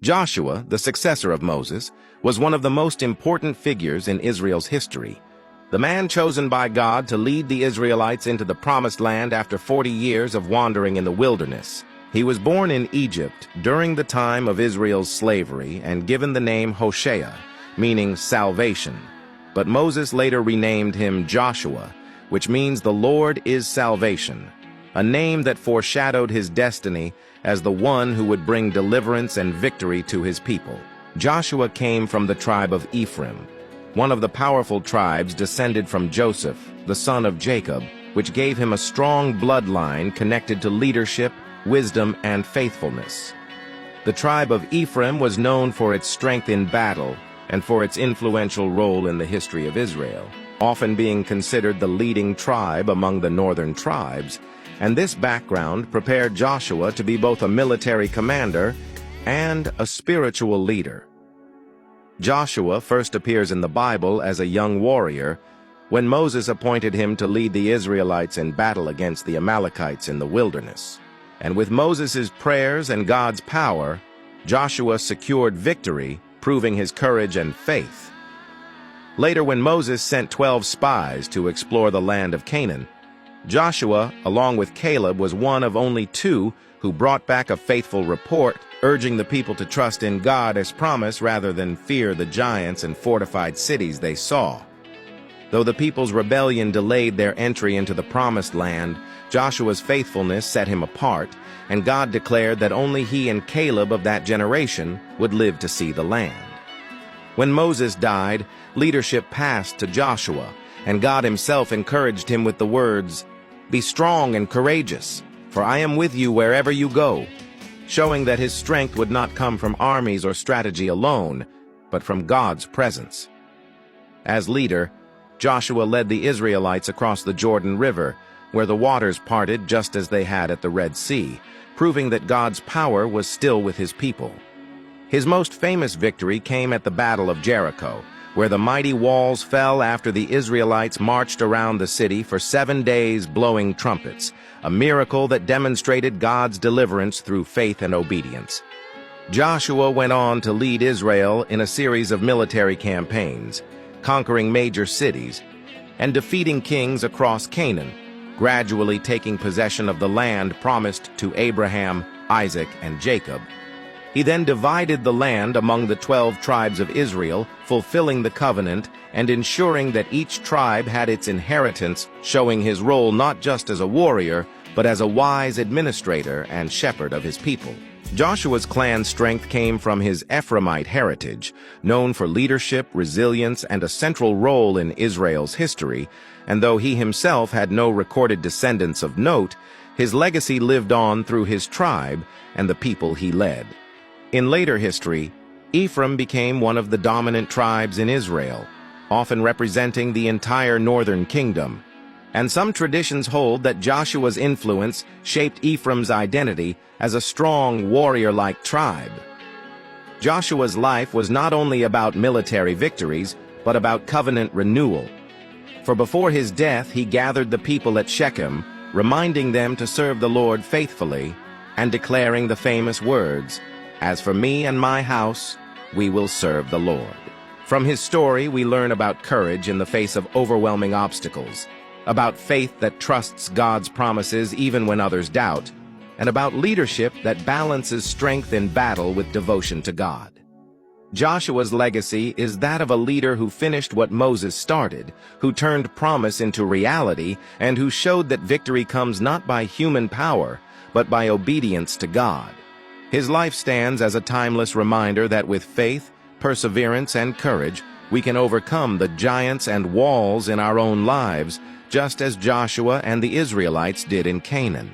Joshua, the successor of Moses, was one of the most important figures in Israel's history. The man chosen by God to lead the Israelites into the Promised Land after 40 years of wandering in the wilderness. He was born in Egypt during the time of Israel's slavery and given the name Hoshea, meaning salvation. But Moses later renamed him Joshua, which means the Lord is salvation, a name that foreshadowed his destiny as the one who would bring deliverance and victory to his people. Joshua came from the tribe of Ephraim, one of the powerful tribes descended from Joseph, the son of Jacob, which gave him a strong bloodline connected to leadership, wisdom, and faithfulness. The tribe of Ephraim was known for its strength in battle and for its influential role in the history of Israel, often being considered the leading tribe among the northern tribes, and this background prepared Joshua to be both a military commander and a spiritual leader. Joshua first appears in the Bible as a young warrior when Moses appointed him to lead the Israelites in battle against the Amalekites in the wilderness. And with Moses' prayers and God's power, Joshua secured victory, proving his courage and faith. Later, when Moses sent 12 spies to explore the land of Canaan, Joshua, along with Caleb, was one of only 2 who brought back a faithful report, urging the people to trust in God as promised rather than fear the giants and fortified cities they saw. Though the people's rebellion delayed their entry into the Promised Land, Joshua's faithfulness set him apart, and God declared that only he and Caleb of that generation would live to see the land. When Moses died, leadership passed to Joshua, and God himself encouraged him with the words, "Be strong and courageous, for I am with you wherever you go," showing that his strength would not come from armies or strategy alone, but from God's presence. As leader, Joshua led the Israelites across the Jordan River, where the waters parted just as they had at the Red Sea, proving that God's power was still with his people. His most famous victory came at the Battle of Jericho, where the mighty walls fell after the Israelites marched around the city for 7 days blowing trumpets, a miracle that demonstrated God's deliverance through faith and obedience. Joshua went on to lead Israel in a series of military campaigns, conquering major cities and defeating kings across Canaan, gradually taking possession of the land promised to Abraham, Isaac, and Jacob. He then divided the land among the 12 tribes of Israel, fulfilling the covenant and ensuring that each tribe had its inheritance, showing his role not just as a warrior, but as a wise administrator and shepherd of his people. Joshua's clan strength came from his Ephraimite heritage, known for leadership, resilience, and a central role in Israel's history, and though he himself had no recorded descendants of note, his legacy lived on through his tribe and the people he led. In later history, Ephraim became one of the dominant tribes in Israel, often representing the entire northern kingdom. And some traditions hold that Joshua's influence shaped Ephraim's identity as a strong, warrior-like tribe. Joshua's life was not only about military victories, but about covenant renewal. For before his death, he gathered the people at Shechem, reminding them to serve the Lord faithfully, and declaring the famous words, "As for me and my house, we will serve the Lord." From his story, we learn about courage in the face of overwhelming obstacles, about faith that trusts God's promises even when others doubt, and about leadership that balances strength in battle with devotion to God. Joshua's legacy is that of a leader who finished what Moses started, who turned promise into reality, and who showed that victory comes not by human power, but by obedience to God. His life stands as a timeless reminder that with faith, perseverance, and courage, we can overcome the giants and walls in our own lives, just as Joshua and the Israelites did in Canaan.